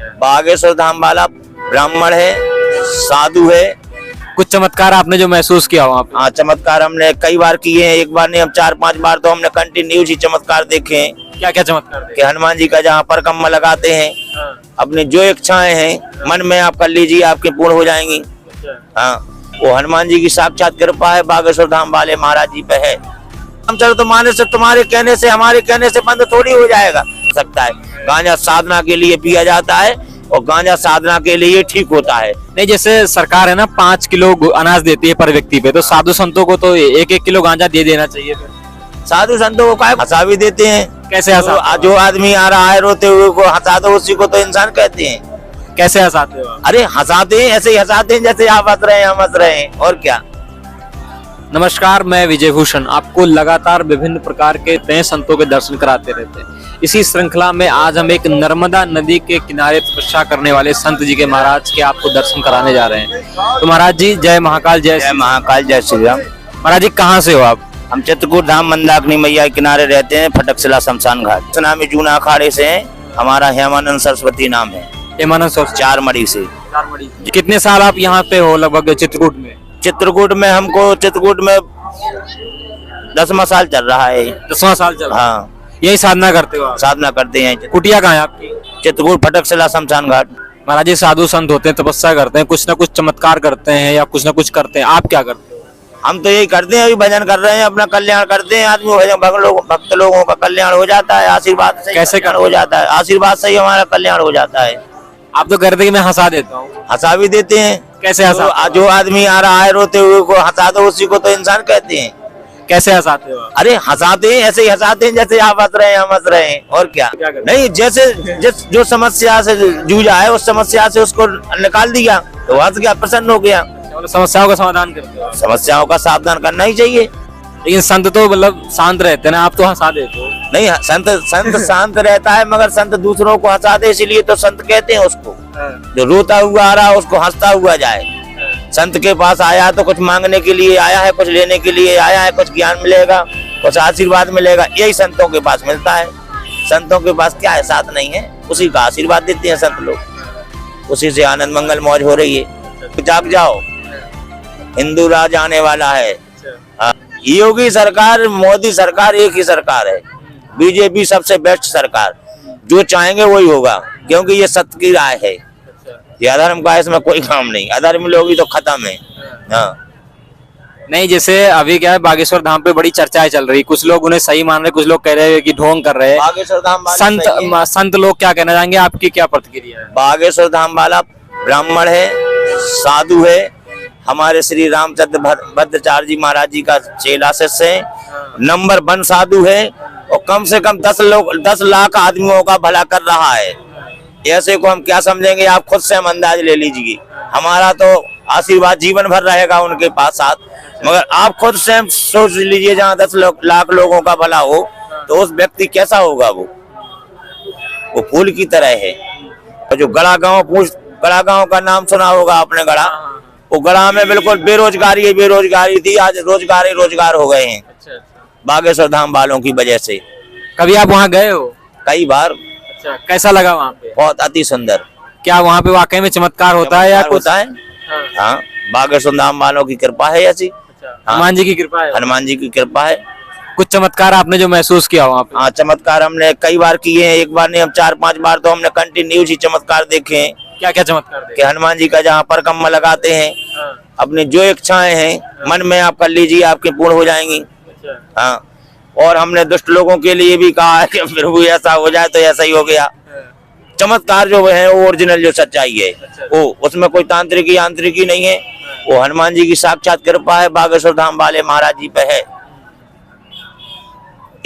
किया है? बागेश्वर धाम वाला ब्राह्मण है, साधु है। कुछ चमत्कार आपने जो महसूस किया हो आप? हाँ, चमत्कार हमने कई बार किए हैं, एक बार नहीं हम 4-5 बार तो हमने कंटिन्यूस ही चमत्कार देखे हैं। क्या क्या चमत्कार देखे? कि हनुमान जी का जहाँ पर कम्मा लगाते हैं, अपनी जो इच्छाएं हैं मन में आप कर लीजिए, आपकी पूर्ण हो जाएंगी। हाँ, वो हनुमान जी की साक्षात कृपा है, बागेश्वर धाम वाले महाराज जी पे है। हम चलो तुम्हारे से, तुम्हारे कहने से, हमारे कहने से बंद थोड़ी हो जाएगा सकता है। गांजा साधना के लिए पिया जाता है और गांजा साधना के लिए ठीक होता है। नहीं, जैसे सरकार है ना 5 किलो अनाज देती है पर व्यक्ति पे, तो साधु संतों को तो 1-1 किलो गांजा दे देना चाहिए। साधु संतों को काय हंसा भी देते हैं। कैसे हंसा? जो आदमी आ रहा है रोते हुए को हंसा दो, उसी को तो इंसान कहते हैं। कैसे हंसाते हो आप? अरे हंसाते हैं, ऐसे ही हंसाते हैं जैसे आप हंस रहे हैं, हम हंस रहे हैं, और क्या। नमस्कार, मैं विजय भूषण आपको लगातार विभिन्न प्रकार के नए संतों के दर्शन कराते रहते हैं। इसी श्रृंखला में आज हम एक नर्मदा नदी के किनारे तपस्या करने वाले संत जी के महाराज के आपको दर्शन कराने जा रहे हैं। तो महाराज जी जय महाकाल, जय महाकाल, जय श्री राम। महाराज जी कहाँ से हो आप? हम चित्रकूट धाम मंदाकिनी मैया के किनारे रहते हैं, फटकशिला शमशान घाट। नाम जूना अखाड़े से है, हमारा हेमानंद सरस्वती नाम है। हेमानंद सरस्वती, चारमढ़ी से। कितने साल आप यहाँ पे हो लगभग चित्रकूट में? चित्रकूट में हमको चित्रकूट में 10वां साल चल रहा है। 10वां साल चल रहा है। हाँ, यही साधना करते हो आप? साधना करते हैं। कुटिया कहाँ है आपकी? चित्रकूट फटकशिला शमशान घाट। महाराज जी साधु संत होते हैं, तपस्या करते हैं, कुछ ना कुछ चमत्कार करते हैं या कुछ ना कुछ करते हैं, आप क्या करते हो? हम तो यही करते हैं, अभी भजन कर रहे हैं, अपना कल्याण करते हैं। आदमी भक्त लोगों का कल्याण हो जाता है, आशीर्वाद से कैसे कल्याण हो जाता है, आशीर्वाद से ही हमारा कल्याण हो जाता है। आप तो कहते कि मैं हंसा देता हूँ। हंसा भी देते हैं। कैसे हंसा? जो आदमी आ रहा है रोते हुए को हंसा दो, उसी को तो इंसान कहते हैं। कैसे हंसाते हो? अरे हंसाते हैं, ऐसे ही हंसाते हैं जैसे आप हंस रहे हैं, हम हंस रहे हैं, और क्या। नहीं, जैसे जो समस्या से जूझा है उस समस्या से उसको निकाल दिया तो हंस गया, प्रसन्न हो गया। समस्याओं का समाधान करते हो? समस्याओं का सावधान करना ही चाहिए। लेकिन संत तो मतलब शांत रहते हैं ना, आप तो हंसा देते हो। नहीं, संत शांत रहता है, मगर संत दूसरों को हंसा दे, इसलिए तो संत कहते हैं उसको। जो रोता हुआ आ रहा है उसको हंसता हुआ जाए। संत के पास आया तो कुछ मांगने के लिए आया है, कुछ लेने के लिए आया है, कुछ ज्ञान मिलेगा, कुछ आशीर्वाद मिलेगा, यही संतों के पास मिलता है। संतों के पास क्या है, साथ नहीं है, उसी का आशीर्वाद देते हैं संत लोग, उसी से आनंद मंगल मौज हो रही है। जाग जाओ, हिंदू राज आने वाला है। योगी सरकार, मोदी सरकार एक ही सरकार है, बीजेपी सबसे बेस्ट सरकार। जो चाहेंगे वही होगा, क्योंकि ये सत्य की राय है। ये अधर्म का इसमें कोई काम नहीं, अधर्म लोग तो खत्म है। हाँ, नहीं, जैसे अभी क्या है बागेश्वर धाम पे बड़ी चर्चाएं चल रही, कुछ लोग उन्हें सही मान रहे, कुछ लोग कह रहे हैं कि ढोंग कर रहे हैं। बागेश्वर धाम संत लोग क्या कहना चाहेंगे, आपकी क्या प्रतिक्रिया है? बागेश्वर धाम वाला ब्राह्मण है, साधु है, हमारे श्री रामचंद्र भद्राचार्य जी महाराज जी का चेला शिष्य है, नंबर 1 साधु है, और कम से कम 10 लाख आदमियों का भला कर रहा है। ऐसे को हम क्या समझेंगे, आप खुद से हम अंदाज ले लीजिए। हमारा तो आशीर्वाद जीवन भर रहेगा उनके पास साथ, मगर आप खुद से सोच लीजिए, जहाँ 10 लाख लोगों का भला हो तो उस व्यक्ति कैसा होगा। वो फूल की तरह है। और जो गड़ा गांव का नाम सुना होगा आपने, गड़ा, वो गड़ा में बिल्कुल बेरोजगारी थी, आज रोजगार हो गए हैं। बागेश्वर धाम वालों की वजह से। कभी आप वहाँ गए हो? कई बार। अच्छा, कैसा लगा वहाँ पे? बहुत अति सुंदर। क्या वहाँ पे वाकई में चमत्कार होता है या कुछ होता है? हाँ, बागेश्वर धाम वालों की कृपा है ऐसी। हनुमान जी की कृपा है। हनुमान जी की कृपा है। कुछ चमत्कार आपने जो महसूस किया वहाँ पे? हाँ, चमत्कार हमने कई बार किए हैं, एक बार नहीं हम 4-5 बार तो हमने कंटिन्यूस ही चमत्कार देखे हैं। क्या क्या चमत्कार देखे? कि हनुमान जी का जहाँ पर कम्मा लगाते हैं, अपनी जो इच्छाएं हैं मन में आप कर लीजिए, आपकी पूर्ण हो जाएंगी। हाँ, और हमने दुष्ट लोगों के लिए भी कहा है कि प्रभु ऐसा हो जाए तो ऐसा ही हो गया। चमत्कार जो है वो ओरिजिनल जो सच्चाई है, वो उसमें कोई तांत्रिकी यांत्रिकी नहीं है, वो हनुमान जी की साक्षात कृपा है, बागेश्वर धाम वाले महाराज जी पे है।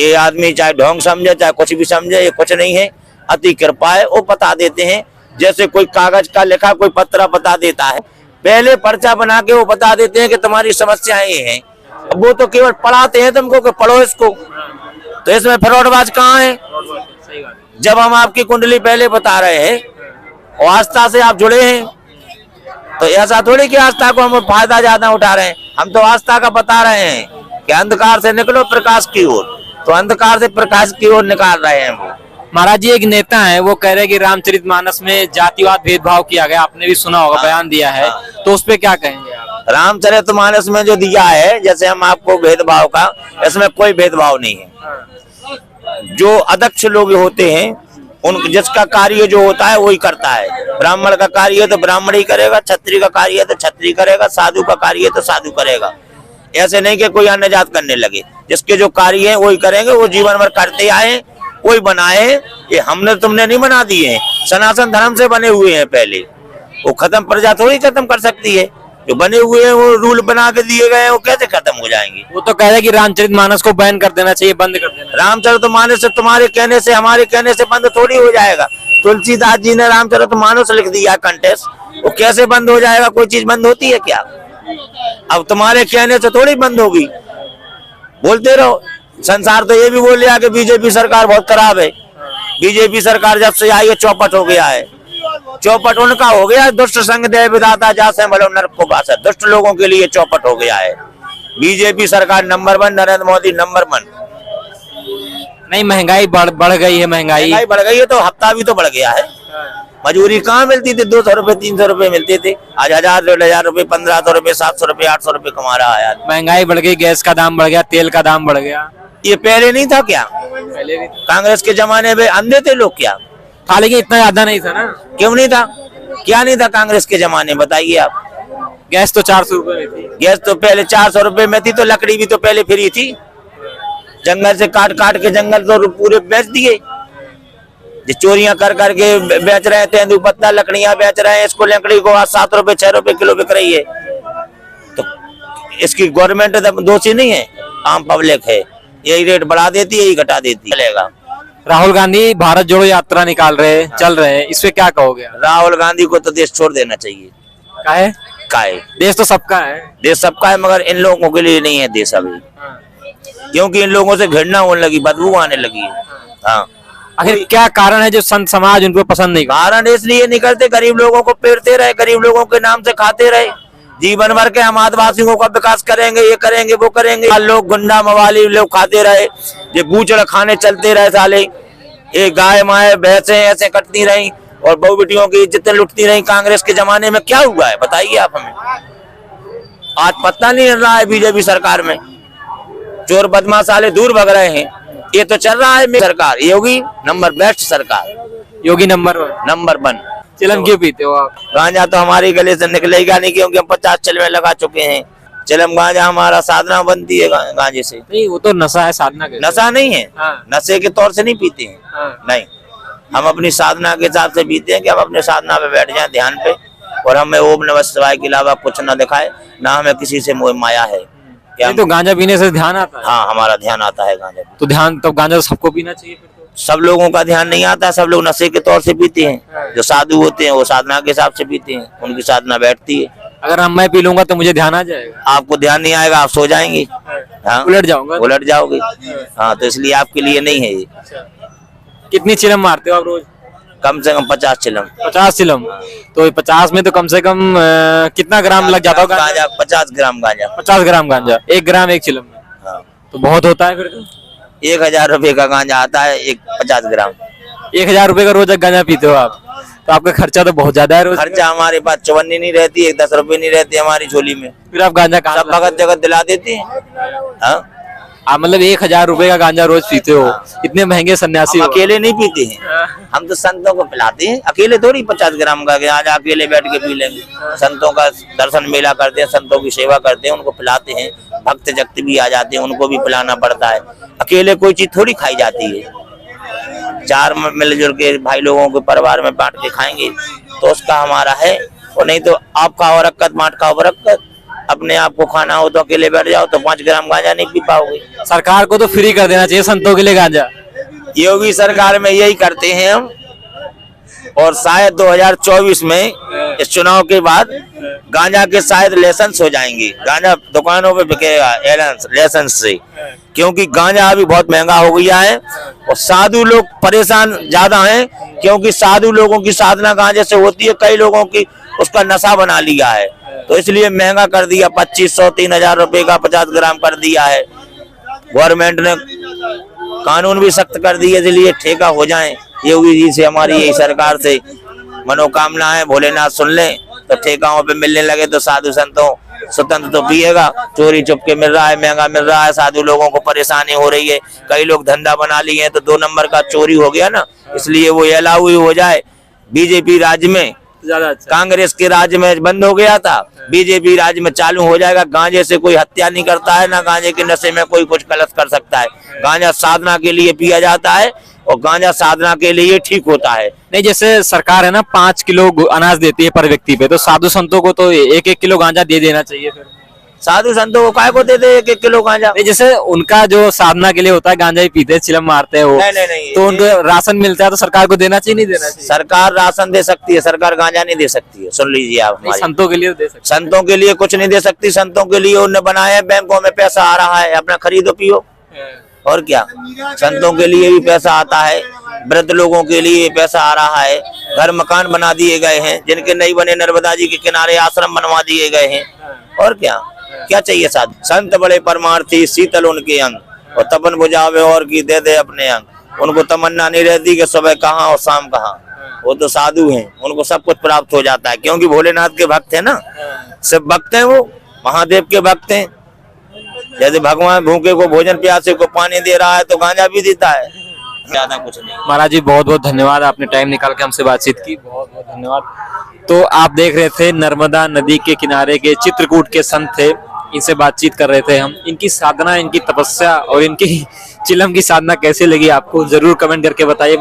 ये आदमी चाहे ढोंग समझे चाहे कुछ भी समझे, ये कुछ नहीं है, अति कृपा है। वो बता देते हैं, जैसे कोई कागज का लिखा कोई पत्र बता देता है, पहले पर्चा बना के वो बता देते हैं कि तुम्हारी समस्याएं ये हैं। वो तो केवल पढ़ाते हैं तुमको कि पढ़ो इसको, तो इसमें फ्रॉडबाज कहाँ है? जब हम आपकी कुंडली पहले बता रहे हैं और आस्था से आप जुड़े हैं, तो ऐसा थोड़ी कि आस्था को हम फायदा ज्यादा उठा रहे हैं। हम तो आस्था का बता रहे हैं कि अंधकार से निकलो प्रकाश की ओर, तो अंधकार से प्रकाश की ओर निकाल रहे हैं वो। महाराज जी, एक नेता है वो कह रहे हैं कि रामचरितमानस में जातिवाद भेदभाव किया गया, आपने भी सुना होगा, बयान दिया है, तो उस पे क्या कहेंगे आप? रामचरितमानस में जो दिया है, जैसे हम आपको भेदभाव का, इसमें कोई भेदभाव नहीं है। जो अध्यक्ष लोग होते हैं उन जिसका कार्य जो होता है वही करता है। ब्राह्मण का कार्य है तो ब्राह्मण ही करेगा, क्षत्रिय का कार्य है तो क्षत्रिय करेगा, साधु का कार्य है तो साधु करेगा। ऐसे नहीं कि कोई अन्य जात करने लगे, जिसके जो कार्य है वही करेंगे, वो जीवन भर करते आए, वही बनाए। ये हमने तुमने नहीं बना दिए हैं, सनातन धर्म से बने हुए हैं पहले, वो खत्म प्रजा थोड़ी खत्म कर सकती है। जो बने हुए हैं वो रूल बना के दिए गए हैं, वो कैसे खत्म हो जाएंगे? वो तो कह रहे हैं कि रामचरितमानस को बैन कर देना चाहिए, बंद कर देना। रामचरितमानस से तुम्हारे कहने से हमारे कहने से बंद थोड़ी हो जाएगा। तुलसीदास जी ने रामचरितमानस लिख दिया कंटेस्ट, वो कैसे बंद हो जाएगा? कोई चीज बंद होती है क्या? अब तुम्हारे कहने से थोड़ी बंद होगी, बोलते रहो। संसार तो ये भी बोल लिया कि बीजेपी सरकार बहुत खराब है। बीजेपी सरकार जब से आई है चौपट हो गया है। चौपट उनका हो गया, दुष्ट संग दे विधाता जासे भलो नरक को बासा। दुष्ट लोगों के लिए चौपट हो गया है। बीजेपी सरकार नंबर 1, नरेंद्र मोदी नंबर 1। नहीं, महंगाई बढ़ गई है, महंगाई बढ़ गई है तो हफ्ता भी तो बढ़ गया है। मजूरी कहाँ मिलती थी? 200 रुपए 300 रुपए मिलते थे, आज 1000 1500 रुपए 1500 रुपए 700 रुपए 800 रुपए कमा रहा है। महंगाई बढ़ गई, गैस का दाम बढ़ गया, तेल का दाम बढ़ गया। ये पहले नहीं था क्या? पहले भी कांग्रेस के जमाने में अंधे थे लोग क्या? था, लेकिन इतना ज्यादा नहीं था ना। क्यों नहीं था? क्या नहीं था कांग्रेस के जमाने? बताइए आप। गैस तो 400 रुपए में थी। गैस तो पहले 400 रुपए में थी, तो लकड़ी भी तो पहले फ्री थी। जंगल से काट काट के जंगल तो पूरे बेच दिए। जो चोरियां कर करके बेच रहे थे, तेंदुपत्ता लकड़ियां बेच रहे हैं, इसको लकड़ी को आज 7 रुपए 6 रुपए किलो बिक रही है। तो इसकी गवर्नमेंट दोषी नहीं है, आम पब्लिक है। यही रेट बढ़ा देती है, यही घटा देती है। चलेगा। राहुल गांधी भारत जोड़ो यात्रा निकाल रहे, चल रहे हैं, इस पे क्या कहोगे? राहुल गांधी को तो देश छोड़ देना चाहिए। काहे? देश तो सबका है। देश सबका है, मगर इन लोगों के लिए नहीं है देश अभी। क्योंकि इन लोगों से घृणा होने लगी, बदबू आने लगी है। हाँ, आखिर क्या कारण है जो संत समाज उनको पसंद नहीं? कारण इसलिए नहीं करते, गरीब लोगों को पेरते रहे, गरीब लोगों के नाम से खाते रहे। जीवन भर के हम आदिवासियों का विकास करेंगे, ये करेंगे वो करेंगे, लोग गुंडा मवाली लोग खाते रहे, ये बूचड़ खाने चलते रहे साले। ये गाय माए भैंसे ऐसे कटती रही और बहू बेटियों की इज्जतें लुटती रही। कांग्रेस के जमाने में क्या हुआ है बताइए आप हमें। आज पता नहीं चल रहा है बीजेपी सरकार में, चोर बदमाश साले दूर भग रहे हैं। ये तो चल रहा है सरकार, योगी नंबर बेस्ट सरकार, योगी नंबर 1। चिलम क्यों पीते हो आप? गांजा तो हमारे गले से निकलेगा नहीं, क्योंकि हम 50 चिलमे लगा चुके हैं। चिलम गांजा हमारा साधना बनती है गांजे से। नहीं, वो तो नशा है, साधना के नशा नहीं है। हाँ। नशे के तौर से नहीं पीते हैं। हाँ। नहीं, हम अपनी साधना के हिसाब से पीते हैं कि हम अपने साधना पे बैठ जाएं ध्यान पे, और हमें ओम नमः शिवाय के अलावा कुछ न दिखाए, ना हमें किसी से मोह माया है। क्या तो गांजा पीने से ध्यान आता है? हाँ, हमारा ध्यान आता है गांजा। तो ध्यान तो गांजा तो सबको पीना चाहिए फिर तो। सब लोगों का ध्यान नहीं आता, सब लोग नशे के तौर से पीते हैं। जो साधु होते हैं वो साधना के हिसाब से पीते हैं, उनकी साधना बैठती है। अगर मैं पी लूंगा तो मुझे ध्यान आ जाएगा? आपको ध्यान नहीं आएगा, आप सो जाएंगे। हाँ, उलट जाऊंगा। उलट जाओगे। हाँ, तो इसलिए आपके लिए नहीं है ये। कितनी चिलम मारते हो आप रोज? कम से कम 50 चिलम। 50 चिलम? तो 50 में तो कम से कम कितना ग्राम लग जाता होगा? 50 ग्राम गांजा। 50 ग्राम गांजा, 1 ग्राम 1 चिलम में। हाँ। तो बहुत होता है फिर तो। 1000 रुपए का गांजा आता है, 50 ग्राम। 1000 रुपए का रोज गांजा पीते हो आप, तो आपका खर्चा तो बहुत ज्यादा है रोज। खर्चा हमारे पास 54 नहीं रहती, 10 रुपए नहीं रहती हमारी झोली में। फिर आप गांजा कहाँ? सब भगत जगत दिला देते हैं। हाँ? आप मतलब 1000 रुपए का गांजा रोज पीते हो? इतने महंगे सन्यासी हम हो। अकेले नहीं पीते हैं, हम तो संतों को पिलाते हैं। अकेले थोड़ी 50 ग्राम का आज अकेले बैठ के पी लेंगे। संतों का दर्शन मेला करते हैं, संतों की सेवा करते हैं, उनको पिलाते हैं। भक्त जक्त भी आ जाते हैं, उनको भी पिलाना पड़ता है। अकेले कोई चीज थोड़ी खाई जाती है। 4 मिलजुल के भाई लोगों के परिवार में बांट के खाएंगे तो उसका हमारा है, और नहीं तो आप खाओ रक्कत, बांट खाओ बरक्कत। अपने आप को खाना हो तो अकेले बैठ जाओ तो 5 ग्राम गांजा नहीं पी पाओगे। सरकार को तो फ्री कर देना चाहिए संतों के लिए गांजा। योगी सरकार में यही करते हैं हम, और शायद 2024 में इस चुनाव के बाद गांजा के शायद लाइसेंस हो जाएंगे। गांजा दुकानों पे बिकेगा लाइसेंस से, क्योंकि गांजा अभी बहुत महंगा हो गया है और साधु लोग परेशान ज्यादा हैं, क्योंकि साधु लोगों की साधना गांजे से होती है। कई लोगों की उसका नशा बना लिया है, तो इसलिए महंगा कर दिया। 2500 3000 रुपए का 50 ग्राम कर दिया है गवर्नमेंट ने। कानून भी सख्त कर दिए, इसलिए ठेका हो जाए। योगी जी से हमारी यही सरकार से मनोकामना है, भोलेनाथ सुन ले तो ठेकाओं पे मिलने लगे तो साधु संतों स्वतंत्र तो पिएगा। चोरी चुपके मिल रहा है, महंगा मिल रहा है, साधु लोगों को परेशानी हो रही है। कई लोग धंधा बना लिए हैं तो 2 नंबर का चोरी हो गया ना, इसलिए वो अलाउ ही हो जाए। बीजेपी राज्य में, ज्यादा अच्छा। कांग्रेस के राज्य में बंद हो गया था, बीजेपी राज्य में चालू हो जाएगा। गांजे से कोई हत्या नहीं करता है, ना गांजे के नशे में कोई कुछ गलत कर सकता है। गांजा साधना के लिए पिया जाता है और गांजा साधना के लिए ठीक होता है। नहीं, जैसे सरकार है ना 5 किलो अनाज देती है पर व्यक्ति पे, तो साधु संतों को तो 1-1 किलो गांजा दे देना चाहिए फिर। साधु संतों को काय को देते 1-1 किलो गांजा? नहीं, जैसे उनका जो साधना के लिए होता है, गांजा ही पीते हैं, चिलम मारते हैं वो। नहीं, तो उनको राशन मिलता है तो सरकार को देना चाहिए, नहीं देना चाहिए? सरकार राशन दे सकती है, सरकार गांजा नहीं दे सकती है। सुन लीजिए आप नहीं, हमारी। संतों के लिए तो दे सकते संतों के लिए कुछ नहीं दे सकती। संतों के लिए उन्होंने बनाया है, बैंकों में पैसा आ रहा है, अपना खरीदो पियो हैं। और क्या। संतों के लिए भी पैसा आता है, वृद्ध लोगों के लिए पैसा आ रहा है, घर मकान बना दिए गए हैं, जिनके नहीं बने नर्मदा जी के किनारे आश्रम बनवा दिए गए हैं। और क्या क्या चाहिए साधु? संत बड़े परमार्थी, शीतल उनके अंग, और तपन बुझावे और की दे दे अपने अंग। उनको तमन्ना नहीं रहती कि सुबह कहाँ और शाम कहाँ, वो तो साधु हैं, उनको सब कुछ प्राप्त हो जाता है, क्योंकि भोलेनाथ के भक्त है ना, सब भक्त हैं, वो महादेव के भक्त हैं। जैसे भगवान भूखे को भोजन, प्यासे को पानी दे रहा है तो गांजा भी देता है, ज्यादा कुछ नहीं। महाराज जी बहुत बहुत धन्यवाद, आपने टाइम निकाल के हमसे बातचीत की, बहुत बहुत धन्यवाद। तो आप देख रहे थे नर्मदा नदी के किनारे के चित्रकूट के संत थे, इनसे बातचीत कर रहे थे हम। इनकी साधना, इनकी तपस्या और इनकी चिलम की साधना कैसे लगी आपको, जरूर कमेंट करके बताइए।